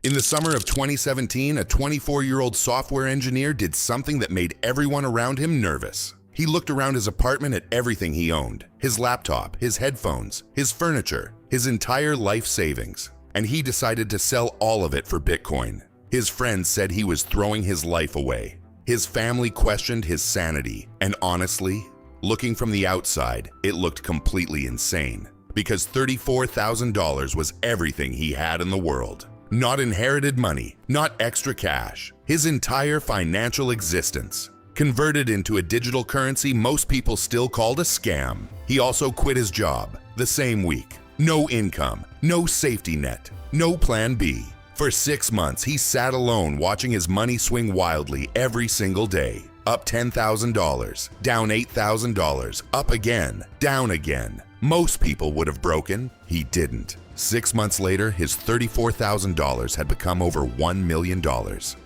In the summer of 2017, a 24-year-old software engineer did something that made everyone around him nervous. He looked around his apartment at everything he owned: his laptop, his headphones, his furniture, his entire life savings. And he decided to sell all of it for Bitcoin. His friends said he was throwing his life away. His family questioned his sanity. And honestly, looking from the outside, it looked completely insane. Because $34,000 was everything he had in the world. Not inherited money, not extra cash. His entire financial existence. Converted into a digital currency most people still called a scam. He also quit his job the same week. No income, no safety net, no plan B. For 6 months, he sat alone watching his money swing wildly every single day. Up $10,000, down $8,000, up again, down again. Most people would have broken. He didn't. 6 months later, his $34,000 had become over $1 million.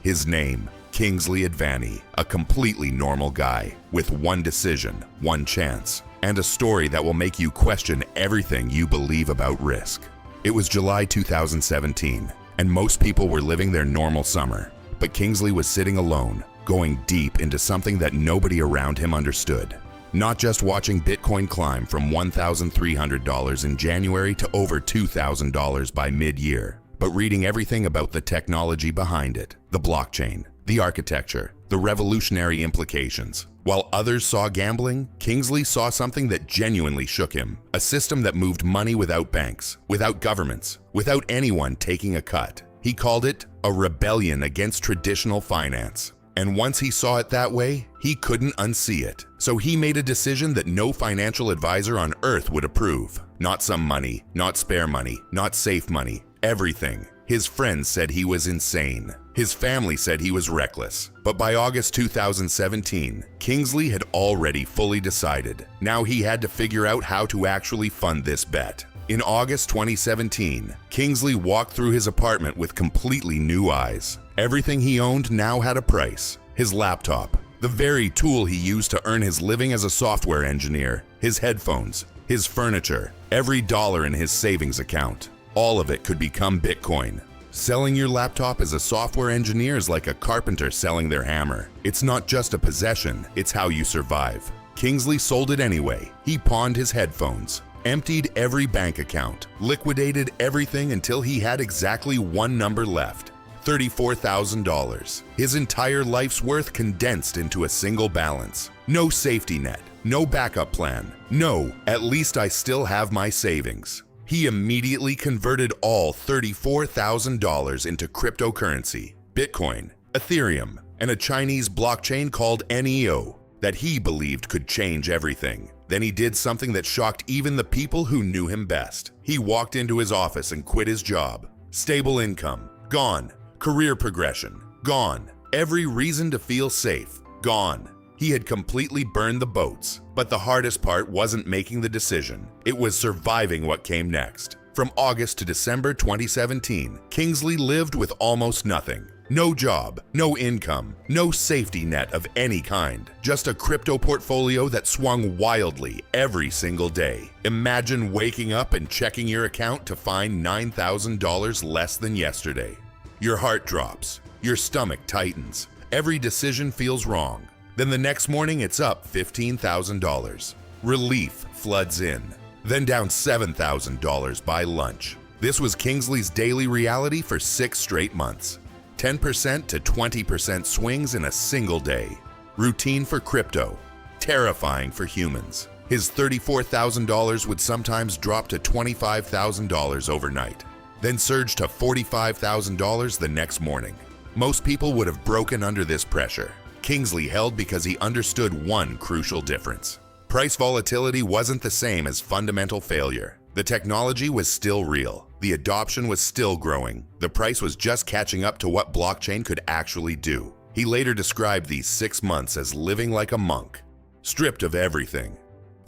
His name, Kingsley Advani, a completely normal guy with one decision, one chance, and a story that will make you question everything you believe about risk. It was July 2017, and most people were living their normal summer. But Kingsley was sitting alone, going deep into something that nobody around him understood. Not just watching Bitcoin climb from $1,300 in January to over $2,000 by mid-year, but reading everything about the technology behind it, the blockchain, the architecture, the revolutionary implications. While others saw gambling, Kingsley saw something that genuinely shook him. A system that moved money without banks, without governments, without anyone taking a cut. He called it a rebellion against traditional finance. And once he saw it that way, he couldn't unsee it. So he made a decision that no financial advisor on earth would approve. Not some money, not spare money, not safe money, everything. His friends said he was insane. His family said he was reckless. But by August 2017, Kingsley had already fully decided. Now he had to figure out how to actually fund this bet. In August 2017, Kingsley walked through his apartment with completely new eyes. Everything he owned now had a price. His laptop, the very tool he used to earn his living as a software engineer, his headphones, his furniture, every dollar in his savings account. All of it could become Bitcoin. Selling your laptop as a software engineer is like a carpenter selling their hammer. It's not just a possession, it's how you survive. Kingsley sold it anyway. He pawned his headphones, emptied every bank account, liquidated everything until he had exactly one number left: $34,000. His entire life's worth condensed into a single balance. No safety net, no backup plan. No, at least I still have my savings. He immediately converted all $34,000 into cryptocurrency, Bitcoin, Ethereum, and a Chinese blockchain called NEO that he believed could change everything. Then he did something that shocked even the people who knew him best. He walked into his office and quit his job. Stable income, gone. Career progression, gone. Every reason to feel safe, gone. He had completely burned the boats. But the hardest part wasn't making the decision. It was surviving what came next. From August to December 2017, Kingsley lived with almost nothing. No job, no income, no safety net of any kind. Just a crypto portfolio that swung wildly every single day. Imagine waking up and checking your account to find $9,000 less than yesterday. Your heart drops, your stomach tightens, every decision feels wrong. Then the next morning it's up $15,000. Relief floods in, then down $7,000 by lunch. This was Kingsley's daily reality for 6 straight months. 10% to 20% swings in a single day. Routine for crypto, terrifying for humans. His $34,000 would sometimes drop to $25,000 overnight, then surge to $45,000 the next morning. Most people would have broken under this pressure. Kingsley held because he understood one crucial difference. Price volatility wasn't the same as fundamental failure. The technology was still real. The adoption was still growing. The price was just catching up to what blockchain could actually do. He later described these 6 months as living like a monk, stripped of everything,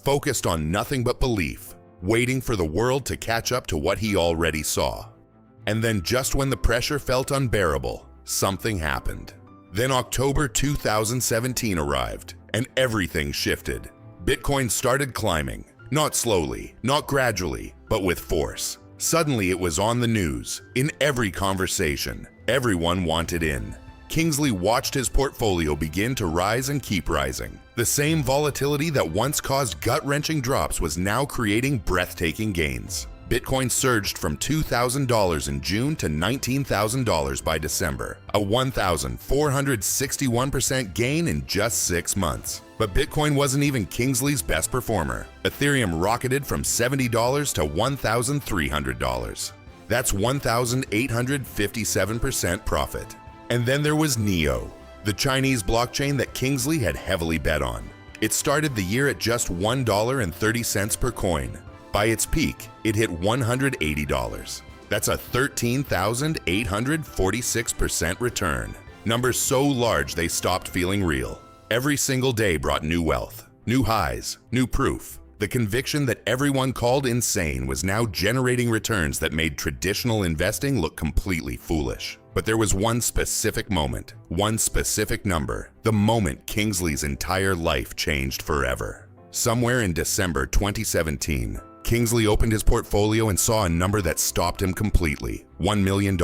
focused on nothing but belief, waiting for the world to catch up to what he already saw. And then just when the pressure felt unbearable, something happened. Then October 2017 arrived, and everything shifted. Bitcoin started climbing, not slowly, not gradually, but with force. Suddenly it was on the news, in every conversation. Everyone wanted in. Kingsley watched his portfolio begin to rise and keep rising. The same volatility that once caused gut-wrenching drops was now creating breathtaking gains. Bitcoin surged from $2,000 in June to $19,000 by December, a 1,461% gain in just 6 months. But Bitcoin wasn't even Kingsley's best performer. Ethereum rocketed from $70 to $1,300. That's 1,857% profit. And then there was NEO, the Chinese blockchain that Kingsley had heavily bet on. It started the year at just $1.30 per coin. By its peak, it hit $180. That's a 13,846% return. Numbers so large they stopped feeling real. Every single day brought new wealth, new highs, new proof. The conviction that everyone called insane was now generating returns that made traditional investing look completely foolish. But there was one specific moment, one specific number, the moment Kingsley's entire life changed forever. Somewhere in December 2017, Kingsley opened his portfolio and saw a number that stopped him completely. $1 million.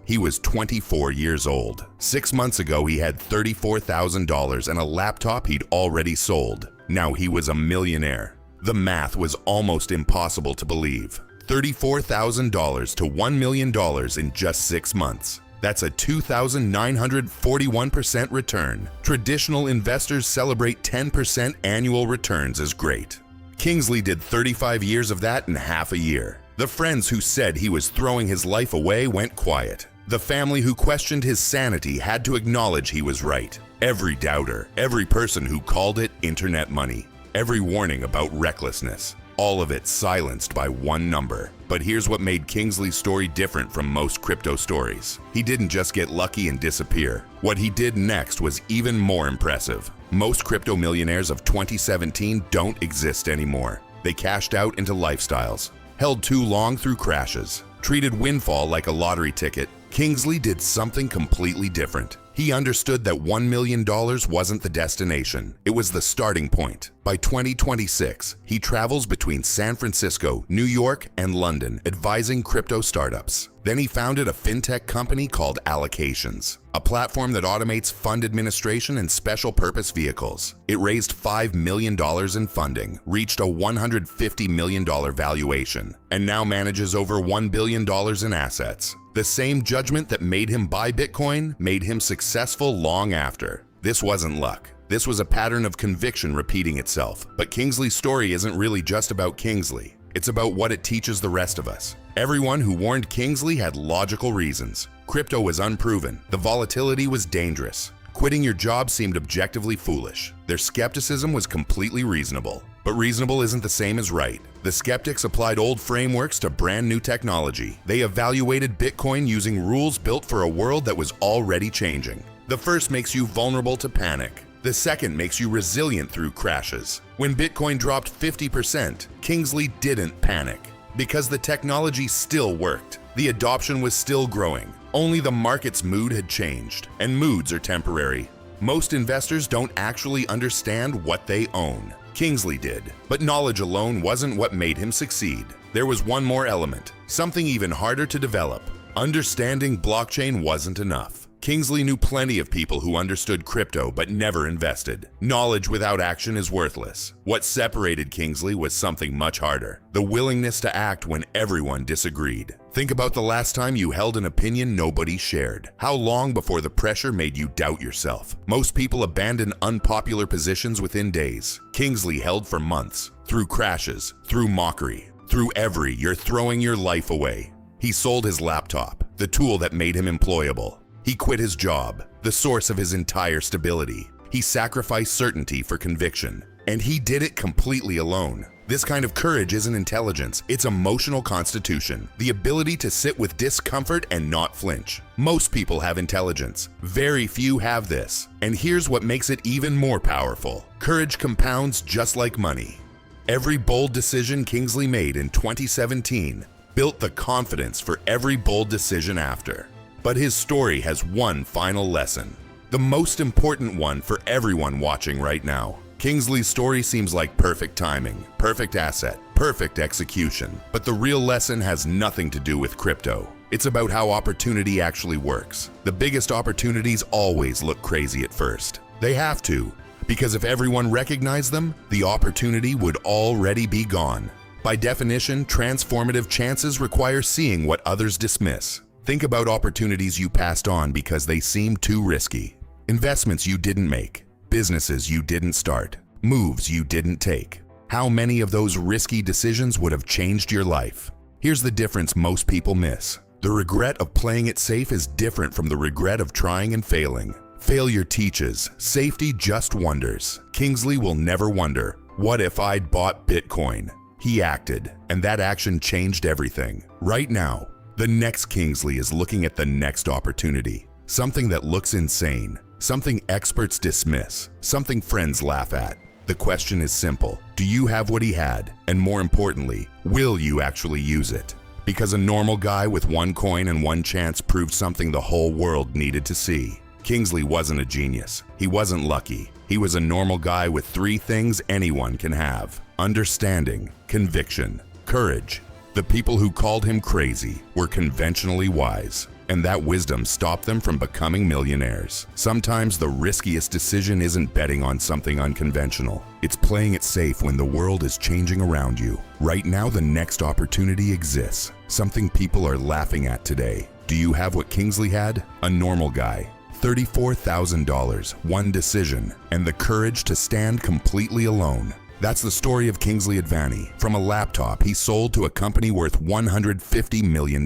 He was 24 years old. 6 months ago, he had $34,000 and a laptop he'd already sold. Now he was a millionaire. The math was almost impossible to believe. $34,000 to $1 million in just 6 months. That's a 2,941% return. Traditional investors celebrate 10% annual returns as great. Kingsley did 35 years of that in half a year. The friends who said he was throwing his life away went quiet. The family who questioned his sanity had to acknowledge he was right. Every doubter, every person who called it internet money, every warning about recklessness, all of it silenced by one number. But here's what made Kingsley's story different from most crypto stories. He didn't just get lucky and disappear. What he did next was even more impressive. Most crypto millionaires of 2017 don't exist anymore. They cashed out into lifestyles, held too long through crashes, treated windfall like a lottery ticket. Kingsley did something completely different. He understood that $1 million wasn't the destination, it was the starting point. By 2026, he travels between San Francisco, New York, and London, advising crypto startups. Then he founded a fintech company called Allocations, a platform that automates fund administration and special purpose vehicles. It raised $5 million in funding, reached a $150 million valuation, and now manages over $1 billion in assets. The same judgment that made him buy Bitcoin made him successful long after. This wasn't luck. This was a pattern of conviction repeating itself. But Kingsley's story isn't really just about Kingsley. It's about what it teaches the rest of us. Everyone who warned Kingsley had logical reasons. Crypto was unproven. The volatility was dangerous. Quitting your job seemed objectively foolish. Their skepticism was completely reasonable. But reasonable isn't the same as right. The skeptics applied old frameworks to brand new technology. They evaluated Bitcoin using rules built for a world that was already changing. The first makes you vulnerable to panic. The second makes you resilient through crashes. When Bitcoin dropped 50%, Kingsley didn't panic because the technology still worked. The adoption was still growing. Only the market's mood had changed, and moods are temporary. Most investors don't actually understand what they own. Kingsley did, but knowledge alone wasn't what made him succeed. There was one more element, something even harder to develop. Understanding blockchain wasn't enough. Kingsley knew plenty of people who understood crypto but never invested. Knowledge without action is worthless. What separated Kingsley was something much harder, the willingness to act when everyone disagreed. Think about the last time you held an opinion nobody shared. How long before the pressure made you doubt yourself? Most people abandon unpopular positions within days. Kingsley held for months, through crashes, through mockery, through every "you're throwing your life away." He sold his laptop, the tool that made him employable. He quit his job, the source of his entire stability. He sacrificed certainty for conviction, and he did it completely alone. This kind of courage isn't intelligence, it's emotional constitution, the ability to sit with discomfort and not flinch. Most people have intelligence, very few have this, and here's what makes it even more powerful. Courage compounds just like money. Every bold decision Kingsley made in 2017 built the confidence for every bold decision after. But his story has one final lesson, the most important one for everyone watching right now. Kingsley's story seems like perfect timing, perfect asset, perfect execution. But the real lesson has nothing to do with crypto. It's about how opportunity actually works. The biggest opportunities always look crazy at first. They have to, because if everyone recognized them, the opportunity would already be gone. By definition, transformative chances require seeing what others dismiss. Think about opportunities you passed on because they seemed too risky. Investments you didn't make, businesses you didn't start, moves you didn't take. How many of those risky decisions would have changed your life? Here's the difference most people miss. The regret of playing it safe is different from the regret of trying and failing. Failure teaches, safety just wonders. Kingsley will never wonder, what if I'd bought Bitcoin? He acted, and that action changed everything. Right now, the next Kingsley is looking at the next opportunity. Something that looks insane, something experts dismiss, something friends laugh at. The question is simple. Do you have what he had? And more importantly, will you actually use it? Because a normal guy with one coin and one chance proved something the whole world needed to see. Kingsley wasn't a genius. He wasn't lucky. He was a normal guy with 3 things anyone can have: understanding, conviction, courage. The people who called him crazy were conventionally wise, and that wisdom stopped them from becoming millionaires. Sometimes the riskiest decision isn't betting on something unconventional. It's playing it safe when the world is changing around you. Right now, the next opportunity exists, something people are laughing at today. Do you have what Kingsley had? A normal guy. $34,000, one decision, and the courage to stand completely alone. That's the story of Kingsley Advani. From a laptop he sold to a company worth $150 million.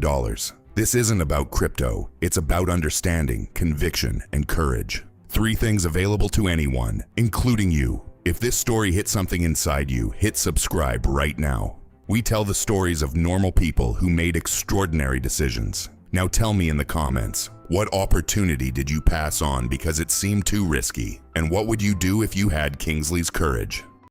This isn't about crypto. It's about understanding, conviction, and courage. 3 things available to anyone, including you. If this story hit something inside you, hit subscribe right now. We tell the stories of normal people who made extraordinary decisions. Now tell me in the comments, what opportunity did you pass on because it seemed too risky? And what would you do if you had Kingsley's courage?